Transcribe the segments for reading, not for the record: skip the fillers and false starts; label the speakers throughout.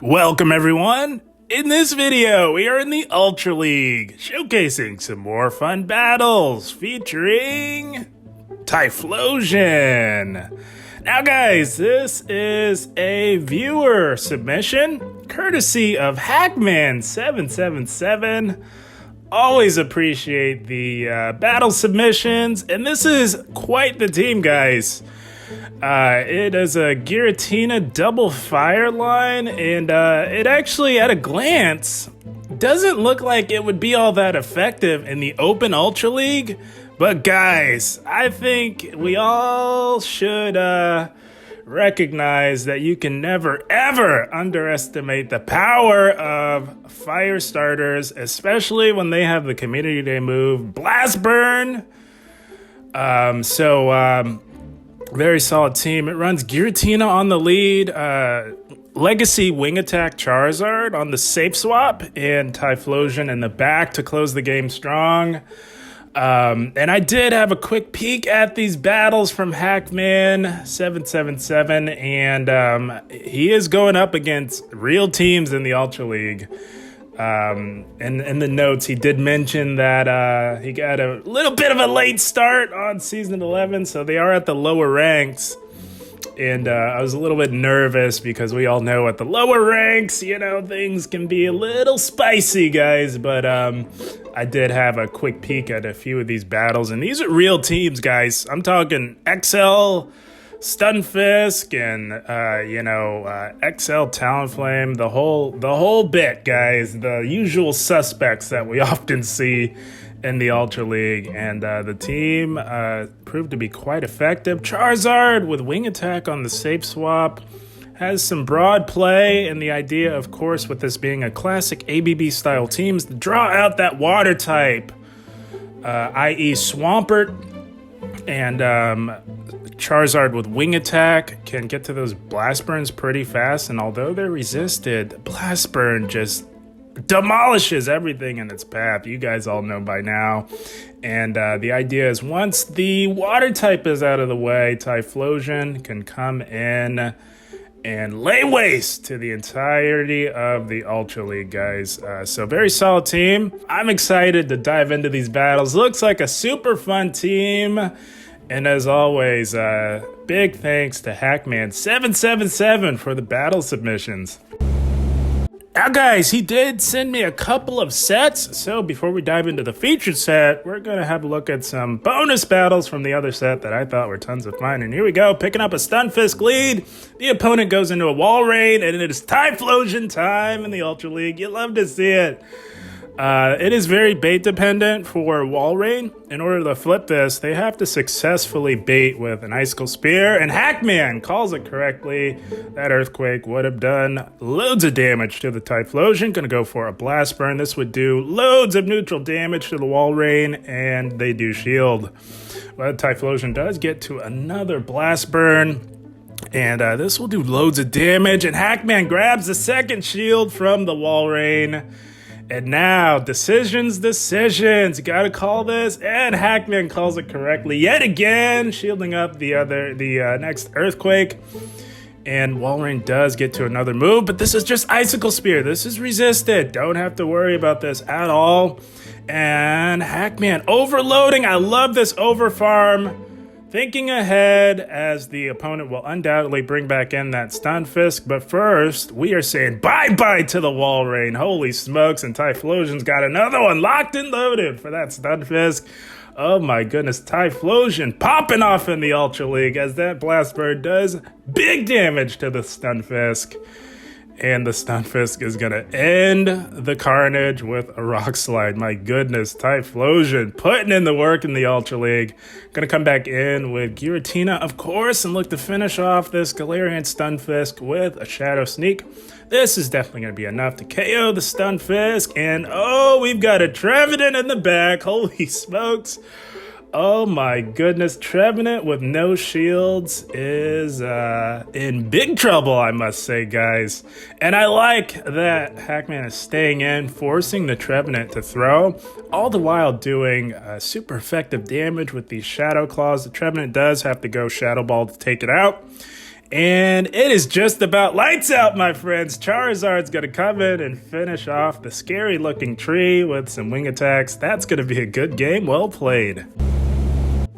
Speaker 1: Welcome everyone! In this video, we are in the Ultra League, showcasing some more fun battles featuring Typhlosion. Now guys, this is a viewer submission, courtesy of Hackman777. Always appreciate the battle submissions, and this is quite the team, guys. It is a Giratina double fire line, and it actually, at a glance, doesn't look like it would be all that effective in the Open Ultra League. But guys, I think we all should recognize that you can never, ever underestimate the power of fire starters, especially when they have the Community Day move, Blast Burn. Very solid team. It runs Giratina on the lead, Legacy Wing Attack Charizard on the safe swap, and Typhlosion in the back to close the game strong. And I did have a quick peek at these battles from Hackman777, and he is going up against real teams in the Ultra League. And in the notes, he did mention that he got a little bit of a late start on Season 11, so they are at the lower ranks. And I was a little bit nervous because we all know at the lower ranks, you know, things can be a little spicy, guys. But I did have a quick peek at a few of these battles, and these are real teams, guys. I'm talking XL Stunfisk and XL Talonflame, the whole bit, guys. The usual suspects that we often see in the Ultra League, and the team proved to be quite effective. Charizard with Wing Attack on the safe swap has some broad play, and the idea, of course, with this being a classic ABB style team, is to draw out that water type, i.e. Swampert, and Charizard with Wing Attack can get to those Blast Burns pretty fast, and although they're resisted, Blast Burn just demolishes everything in its path. You guys all know by now. And the idea is once the water type is out of the way, Typhlosion can come in and lay waste to the entirety of the Ultra League, guys. So very solid team. I'm excited to dive into these battles. Looks like a super fun team. And as always, big thanks to Hackman777 for the battle submissions. Now guys, he did send me a couple of sets, so before we dive into the featured set, we're going to have a look at some bonus battles from the other set that I thought were tons of fun. And here we go, picking up a Stunfisk lead. The opponent goes into a wall raid, and it is Typhlosion time in the Ultra League. You love to see it. It is very bait dependent for wall raid. In order to flip this, they have to successfully bait with an Icicle Spear, and Hackman calls it correctly. That Earthquake would have done loads of damage to the Typhlosion. Gonna go for a Blast Burn. This would do loads of neutral damage to the wall raid, and they do shield. But Typhlosion does get to another Blast Burn, and this will do loads of damage, and Hackman grabs the second shield from the wall raid. And now, decisions. Gotta call this, and Hackman calls it correctly yet again, shielding up the next Earthquake. And Walrein does get to another move, but this is just Icicle Spear. This is resisted. Don't have to worry about this at all. And Hackman overloading. I love this overfarm. Thinking ahead, as the opponent will undoubtedly bring back in that Stunfisk. But first, we are saying bye-bye to the wall raid. Holy smokes, and Typhlosion's got another one locked and loaded for that Stunfisk. Oh my goodness, Typhlosion popping off in the Ultra League as that Blast Bird does big damage to the Stunfisk. And the Stunfisk is going to end the carnage with a Rock Slide. My goodness, Typhlosion putting in the work in the Ultra League. Going to come back in with Giratina, of course, and look to finish off this Galarian Stunfisk with a Shadow Sneak. This is definitely going to be enough to KO the Stunfisk. And oh, we've got a Trevenant in the back. Holy smokes. Oh my goodness, Trevenant with no shields is in big trouble, I must say, guys. And I like that Hackman is staying in, forcing the Trevenant to throw, all the while doing super effective damage with these Shadow Claws. The Trevenant does have to go Shadow Ball to take it out. And it is just about lights out, my friends. Charizard's going to come in and finish off the scary-looking tree with some wing attacks. That's going to be a good game. Well played.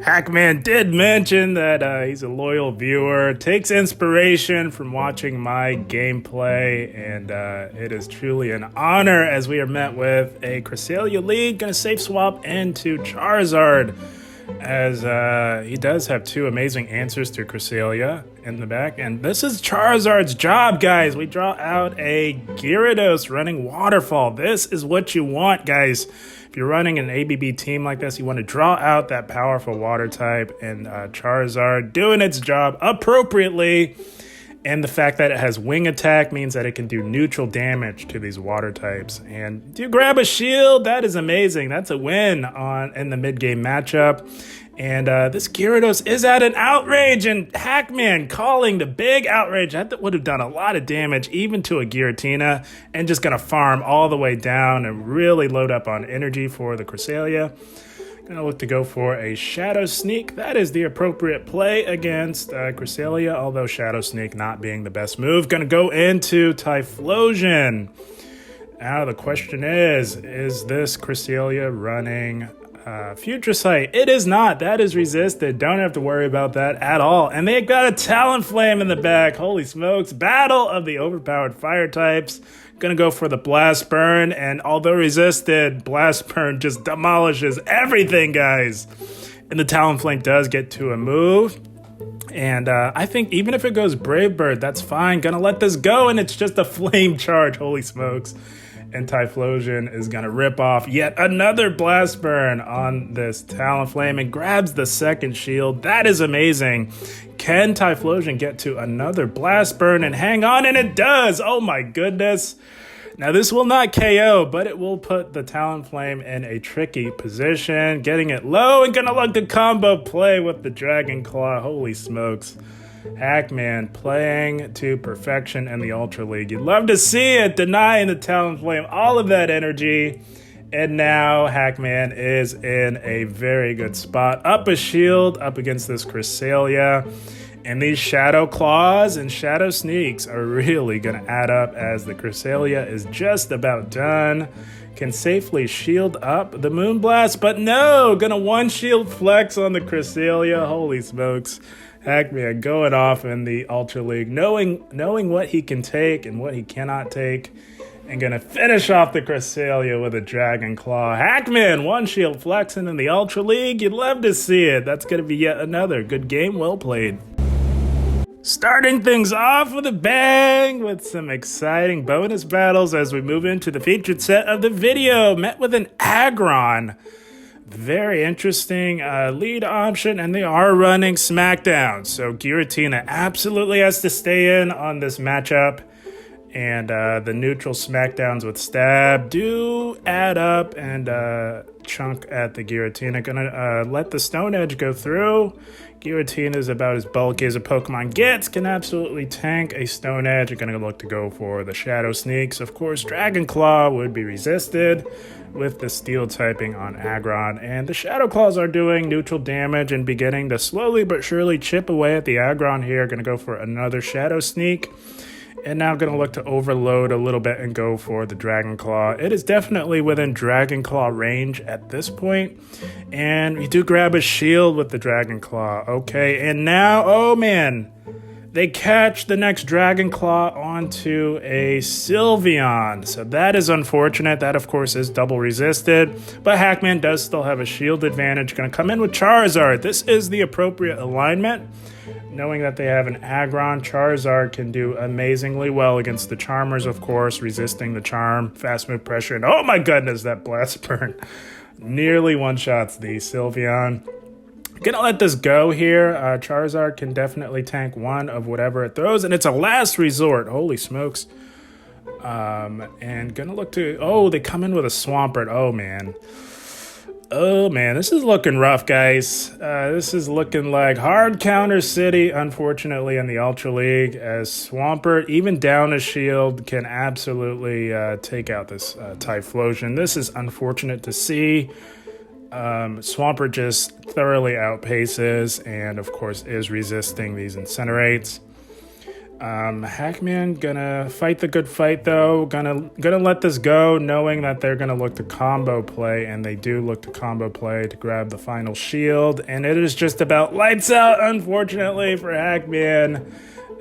Speaker 1: Hackman did mention that he's a loyal viewer, takes inspiration from watching my gameplay, and it is truly an honor as we are met with a Cresselia lead. Going to safe swap into Charizard, as he does have two amazing answers to Cresselia in the back. And this is Charizard's job, guys. We draw out a Gyarados running Waterfall. This is what you want, guys. If you're running an ABB team like this, you want to draw out that powerful water type, and Charizard doing its job appropriately. And the fact that it has Wing Attack means that it can do neutral damage to these water types. And do grab a shield, that is amazing. That's a win in the mid-game matchup. And this Gyarados is at an outrage, and Hackman calling the big outrage. That would have done a lot of damage, even to a Giratina, and just going to farm all the way down and really load up on energy for the Cresselia. Going to look to go for a Shadow Sneak. That is the appropriate play against Cresselia, although Shadow Sneak not being the best move. Going to go into Typhlosion. Now the question is this Cresselia running Future Sight? It is not. That is resisted. Don't have to worry about that at all. And they got a Talonflame in the back. Holy smokes. Battle of the overpowered fire types. Gonna go for the Blast Burn, and although resisted, Blast Burn just demolishes everything, guys. And the Talonflame does get to a move. And I think even if it goes Brave Bird, that's fine. Gonna let this go, and it's just a Flame Charge. Holy smokes. And Typhlosion is going to rip off yet another Blast Burn on this Talonflame and grabs the second shield. That is amazing. Can Typhlosion get to another Blast Burn and hang on? And it does. Oh my goodness. Now this will not KO, but it will put the Talonflame in a tricky position. Getting it low and going to look to combo play with the Dragon Claw. Holy smokes. Hackman playing to perfection in the Ultra League. You'd love to see it, denying the Talonflame all of that energy. And now Hackman is in a very good spot. Up a shield, up against this Cresselia. And these Shadow Claws and Shadow Sneaks are really going to add up, as the Cresselia is just about done. Can safely shield up the Moonblast, but no! Gonna one shield flex on the Cresselia. Holy smokes. Hackman going off in the Ultra League, knowing what he can take and what he cannot take, and gonna finish off the Cresselia with a Dragon Claw. Hackman one shield flexing in the Ultra League. You'd love to see it. That's gonna be yet another good game. Well played. Starting things off with a bang with some exciting bonus battles as we move into the featured set of the video. Met with an Aggron. Very interesting lead option, and they are running Smackdown. So Giratina absolutely has to stay in on this matchup. And the neutral Smackdowns with Stab do add up and chunk at the Giratina. Gonna let the Stone Edge go through. Giratina is about as bulky as a Pokemon gets. Can absolutely tank a Stone Edge. You're gonna look to go for the Shadow Sneaks. Of course, Dragon Claw would be resisted with the Steel typing on Aggron. And the Shadow Claws are doing neutral damage and beginning to slowly but surely chip away at the Aggron here. Gonna go for another Shadow Sneak. And now going to look to overload a little bit and go for the Dragon Claw. It is definitely within Dragon Claw range at this point. And we do grab a shield with the Dragon Claw. Okay, and now, oh man, they catch the next Dragon Claw onto a Sylveon. So that is unfortunate. That, of course, is double resisted. But Hackman does still have a shield advantage. Going to come in with Charizard. This is the appropriate alignment. Knowing that they have an Aggron, Charizard can do amazingly well against the Charmers, of course, resisting the Charm, fast move pressure, and oh my goodness, that Blast Burn nearly one-shots the Sylveon. Gonna let this go here. Charizard can definitely tank one of whatever it throws, and it's a last resort. Holy smokes. And gonna look to... Oh, they come in with a Swampert. Oh, man. Oh, man, this is looking rough, guys. This is looking like hard counter city, unfortunately, in the Ultra League, as Swampert, even down a shield, can absolutely take out this Typhlosion. This is unfortunate to see. Swampert just thoroughly outpaces and, of course, is resisting these Incinerates. Hackman gonna fight the good fight though. Gonna let this go, knowing that they're gonna look to combo play, and they do look to combo play to grab the final shield. And it is just about lights out, unfortunately, for Hackman,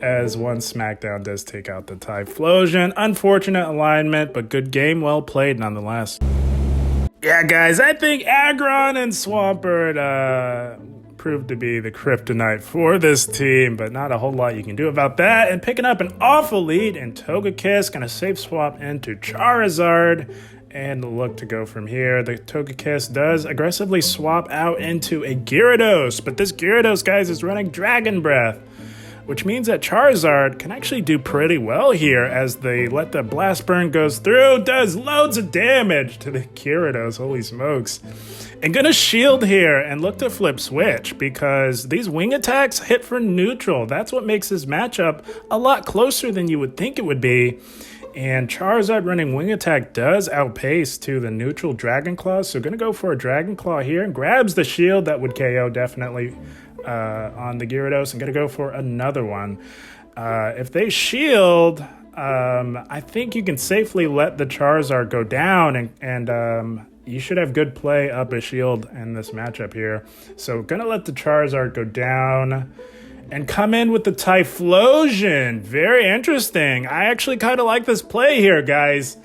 Speaker 1: as one Smackdown does take out the Typhlosion. Unfortunate alignment, but good game, well played nonetheless. Yeah, guys, I think Aggron and Swampert proved to be the kryptonite for this team, but not a whole lot you can do about that. And picking up an awful lead in Togekiss, gonna safe swap into Charizard and look to go from here. The Togekiss does aggressively swap out into a Gyarados, but this Gyarados, guys, is running Dragon Breath, which means that Charizard can actually do pretty well here as they let the Blast Burn goes through, does loads of damage to the Gyarados, holy smokes. And gonna shield here and look to flip switch because these wing attacks hit for neutral. That's what makes this matchup a lot closer than you would think it would be. And Charizard running wing attack does outpace to the neutral Dragon Claw, so gonna go for a Dragon Claw here and grabs the shield that would KO definitely on the Gyarados, and gonna go for another one. If they shield, I think you can safely let the Charizard go down, and you should have good play up a shield in this matchup here. So gonna let the Charizard go down and come in with the Typhlosion. Very interesting. I actually kind of like this play here, guys,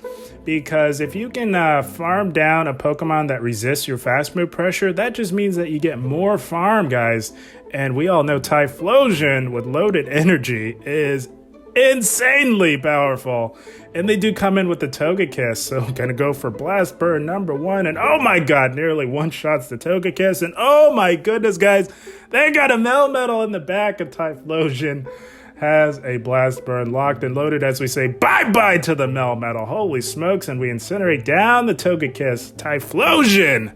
Speaker 1: because if you can farm down a Pokemon that resists your fast move pressure, that just means that you get more farm, guys. And we all know Typhlosion with loaded energy is insanely powerful. And they do come in with the Togekiss, so I'm gonna go for Blast Burn number one. And oh my god, nearly one-shots the Togekiss. And oh my goodness, guys, they got a Melmetal in the back of Typhlosion. Has a Blast Burn locked and loaded as we say bye-bye to the Melmetal. Holy smokes, and we incinerate down the Togekiss. Typhlosion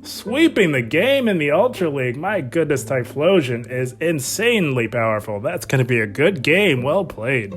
Speaker 1: sweeping the game in the Ultra League. My goodness, Typhlosion is insanely powerful. That's going to be a good game. Well played.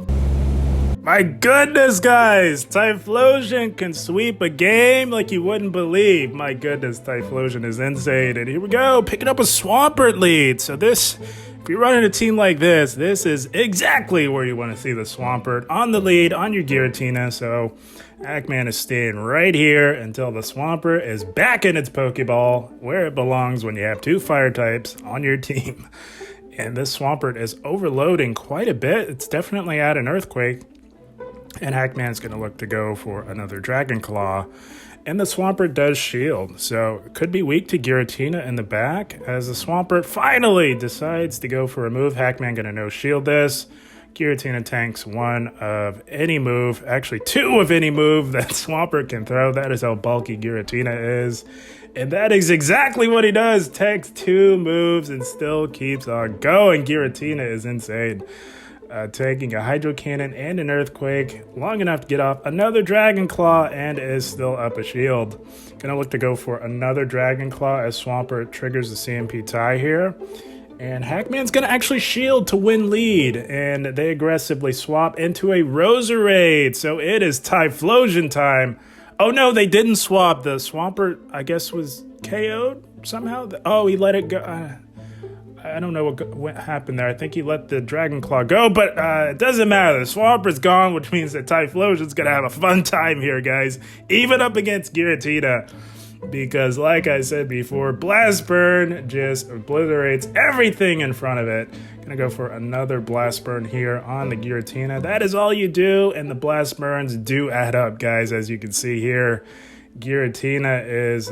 Speaker 1: My goodness, guys, Typhlosion can sweep a game like you wouldn't believe. My goodness, Typhlosion is insane. And here we go, picking up a Swampert lead. So this, if you're running a team like this is exactly where you want to see the Swampert on the lead on your Giratina. So Hackman is staying right here until the Swampert is back in its Pokeball where it belongs when you have two fire types on your team. And this Swampert is overloading quite a bit. It's definitely at an Earthquake. And Hackman's going to look to go for another Dragon Claw. And the Swampert does shield, so it could be weak to Giratina in the back. As the Swampert finally decides to go for a move, Hackman going to no-shield this. Giratina tanks one of any move, actually two of any move that Swampert can throw. That is how bulky Giratina is. And that is exactly what he does. Tanks two moves and still keeps on going. Giratina is insane. Taking a Hydro Cannon and an Earthquake, long enough to get off another Dragon Claw, and is still up a shield. Gonna look to go for another Dragon Claw as Swampert triggers the CMP tie here. And Hackman's gonna actually shield to win lead, and they aggressively swap into a Roserade. So it is Typhlosion time. Oh no, they didn't swap. The Swampert, I guess, was KO'd somehow. Oh, he let it go. I don't know what happened there. I think he let the Dragon Claw go, but it doesn't matter. The Swampert's gone, which means that Typhlosion's going to have a fun time here, guys. Even up against Giratina. Because, like I said before, Blast Burn just obliterates everything in front of it. Gonna go for another Blast Burn here on the Giratina. That is all you do, and the Blast Burns do add up, guys, as you can see here. Giratina is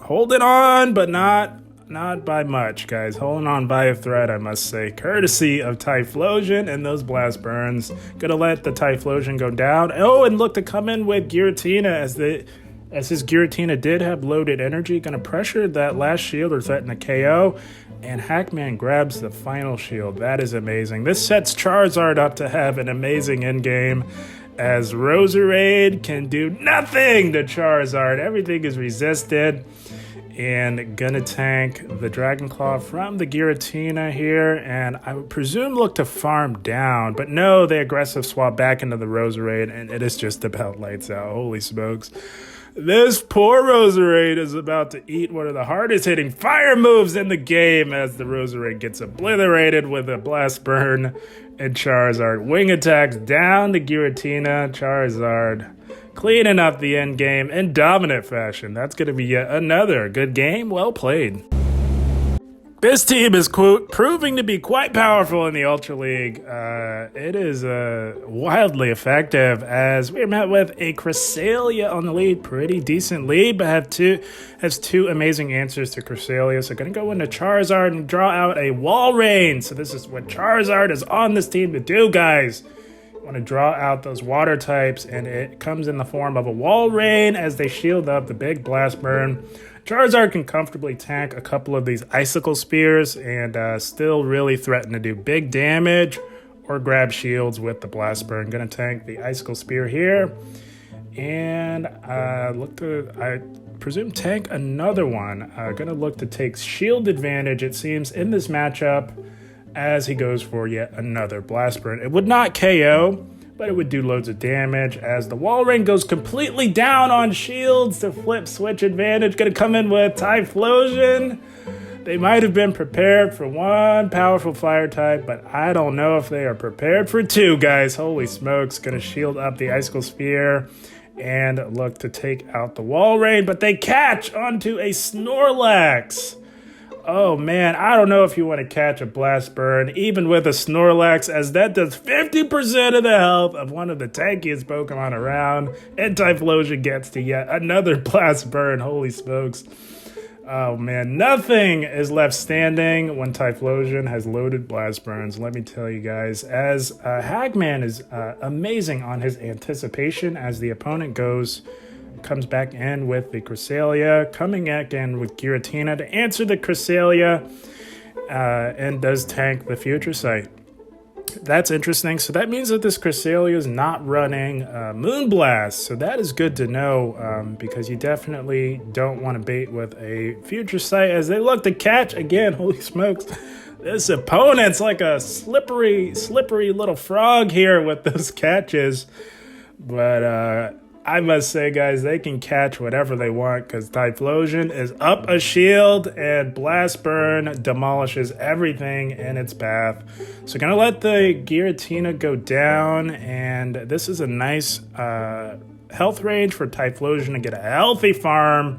Speaker 1: holding on, but not by much, guys. Holding on by a thread, I must say. Courtesy of Typhlosion and those Blast Burns. Gonna let the Typhlosion go down. Oh, and look to come in with Giratina as his Giratina did have loaded energy. Gonna pressure that last shield or threaten a KO. And Hackman grabs the final shield. That is amazing. This sets Charizard up to have an amazing endgame, as Roserade can do nothing to Charizard. Everything is resisted. And gonna tank the Dragon Claw from the Giratina here, and I would presume look to farm down, but no, they aggressive swap back into the Roserade, and it is just about lights out. Holy smokes. This poor Roserade is about to eat one of the hardest hitting fire moves in the game as the Roserade gets obliterated with a Blast Burn and Charizard. Wing attacks down to Giratina. Charizard cleaning up the end game in dominant fashion. That's going to be yet another good game. Well played. This team is, quote, proving to be quite powerful in the Ultra League. It is wildly effective as we're met with a Cresselia on the lead. Pretty decent lead, but has two amazing answers to Cresselia. So going to go into Charizard and draw out a Wall Rain. So this is what Charizard is on this team to do, guys. You want to draw out those water types, and it comes in the form of a Wall Rain as they shield up the big Blast Burn. Charizard can comfortably tank a couple of these Icicle Spears and still really threaten to do big damage or grab shields with the Blast Burn. Going to tank the Icicle Spear here and I presume tank another one. Going to look to take shield advantage, it seems, in this matchup as he goes for yet another Blast Burn. It would not KO, but it would do loads of damage as the Wall Ring goes completely down on shields to flip switch advantage. Going to come in with Typhlosion. They might have been prepared for one powerful fire type, but I don't know if they are prepared for two, guys. Holy smokes. Going to shield up the Icicle Spear and look to take out the Wall Rain, but they catch onto a Snorlax. Oh man, I don't know if you want to catch a Blast Burn, even with a Snorlax, as that does 50% of the health of one of the tankiest Pokemon around, and Typhlosion gets to yet another Blast Burn. Holy smokes. Oh man, nothing is left standing when Typhlosion has loaded Blast Burns. Let me tell you guys, as Hagman is amazing on his anticipation as the opponent comes back in with the Cresselia, coming back in with Giratina to answer the Cresselia, and does tank the Future Sight. That's interesting. So that means that this Cresselia is not running Moonblast. So that is good to know because you definitely don't want to bait with a Future Sight as they look to catch again. Holy smokes. This opponent's like a slippery little frog here with those catches. But I must say, guys, they can catch whatever they want because Typhlosion is up a shield and Blast Burn demolishes everything in its path. So going to let the Giratina go down, and this is a nice health range for Typhlosion to get a healthy farm.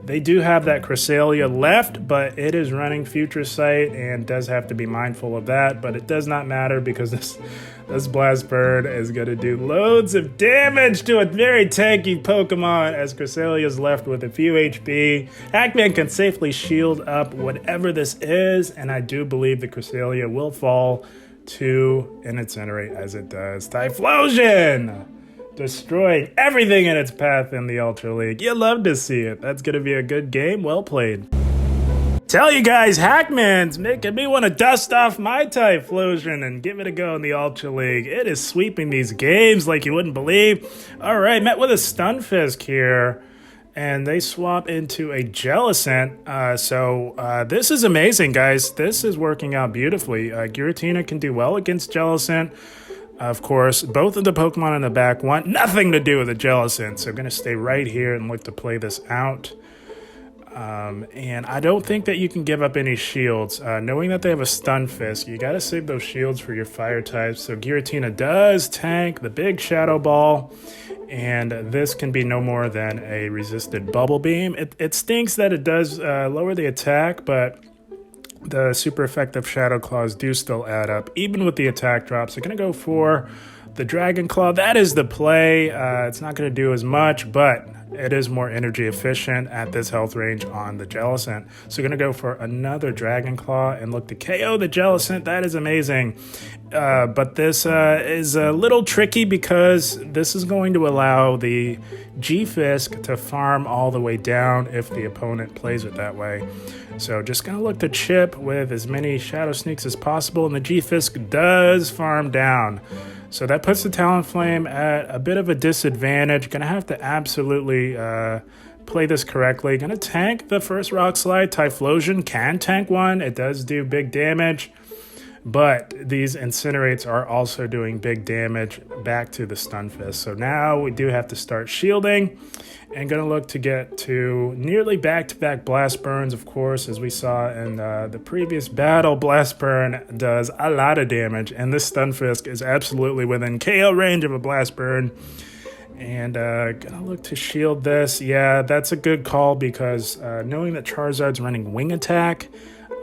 Speaker 1: They do have that Cresselia left, but it is running Future Sight and does have to be mindful of that, but it does not matter because this Blast Burn is going to do loads of damage to a very tanky Pokemon as Cresselia is left with a few HP. Hackman can safely shield up whatever this is, and I do believe the Cresselia will fall to Incinerate as it does. Typhlosion! Destroying everything in its path in the Ultra League. You love to see it. That's going to be a good game. Well played. Tell you guys, Hackman's making me want to dust off my Typhlosion and give it a go in the Ultra League. It is sweeping these games like you wouldn't believe. All right, met with a Stunfisk here, and they swap into a Jellicent. So this is amazing, guys. This is working out beautifully. Giratina can do well against Jellicent. Of course, both of the Pokemon in the back want nothing to do with the Jellicent, so I'm going to stay right here and look to play this out. And I don't think that you can give up any shields. Knowing that they have a Stunfisk, you got to save those shields for your fire types. So Giratina does tank the big Shadow Ball, and this can be no more than a resisted Bubble Beam. It stinks that it does lower the attack, but the super effective Shadow Claws do still add up, even with the attack drops. They're going to go for the Dragon Claw. That is the play. It's not going to do as much, but it is more energy efficient at this health range on the Jellicent. So going to go for another Dragon Claw and look to KO the Jellicent. That is amazing. But this is a little tricky because this is going to allow the G-Fisk to farm all the way down if the opponent plays it that way. So just going to look to chip with as many Shadow Sneaks as possible, and the G-Fisk does farm down. So that puts the Talonflame at a bit of a disadvantage. Going to have to absolutely play this correctly. Going to tank the first Rock Slide. Typhlosion can tank one. It does do big damage. But these Incinerates are also doing big damage back to the Stunfisk. So now we do have to start shielding and going to look to get to nearly back-to-back Blast Burns, of course, as we saw in the previous battle. Blast Burn does a lot of damage, and this Stunfisk is absolutely within KO range of a Blast Burn. And gonna look to shield this. Yeah, that's a good call because knowing that Charizard's running Wing Attack,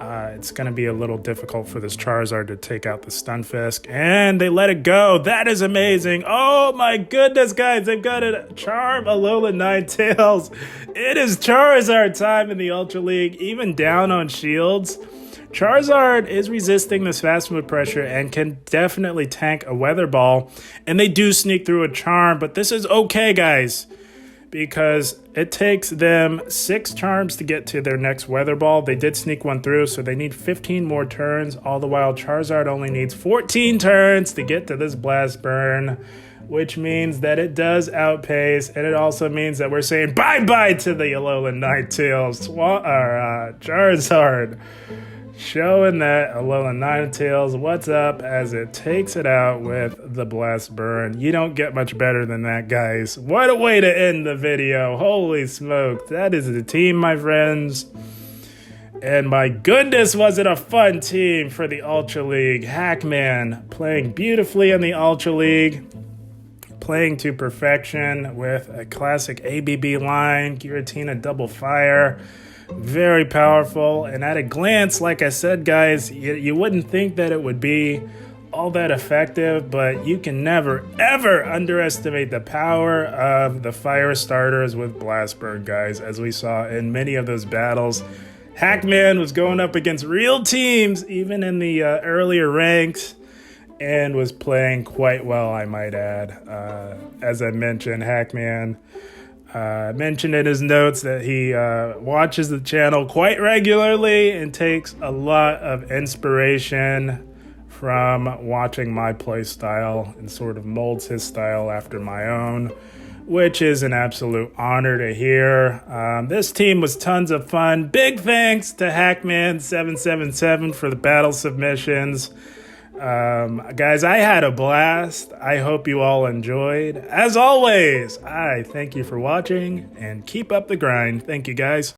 Speaker 1: it's going to be a little difficult for this Charizard to take out the Stunfisk. And they let it go. That is amazing. Oh my goodness, guys. They've got a Charm, Alolan Ninetales. It is Charizard time in the Ultra League, even down on shields. Charizard is resisting this fast move pressure and can definitely tank a Weather Ball. And they do sneak through a Charm, but this is okay, guys, because it takes them 6 charms to get to their next Weather Ball. They did sneak one through, so they need 15 more turns. All the while, Charizard only needs 14 turns to get to this Blast Burn, which means that it does outpace, and it also means that we're saying bye-bye to the Alolan Ninetales. Charizard showing that Alolan Ninetales what's up as it takes it out with the Blast Burn. You don't get much better than that, guys. What a way to end the video. Holy smoke. That is the team, my friends. And my goodness, was it a fun team for the Ultra League. Hackman playing beautifully in the Ultra League, playing to perfection with a classic ABB line, Giratina Double Fire. Very powerful, and at a glance, like I said, guys, you wouldn't think that it would be all that effective, but you can never, ever underestimate the power of the fire starters with Blast Burn, guys, as we saw in many of those battles. Hackman was going up against real teams, even in the earlier ranks, and was playing quite well, I might add. As I mentioned, Hackman mentioned in his notes that he watches the channel quite regularly and takes a lot of inspiration from watching my play style and sort of molds his style after my own, which is an absolute honor to hear. This team was tons of fun. Big thanks to Hackman777 for the battle submissions. Guys, I had a blast. I hope you all enjoyed. As always, I thank you for watching and keep up the grind. Thank you, guys.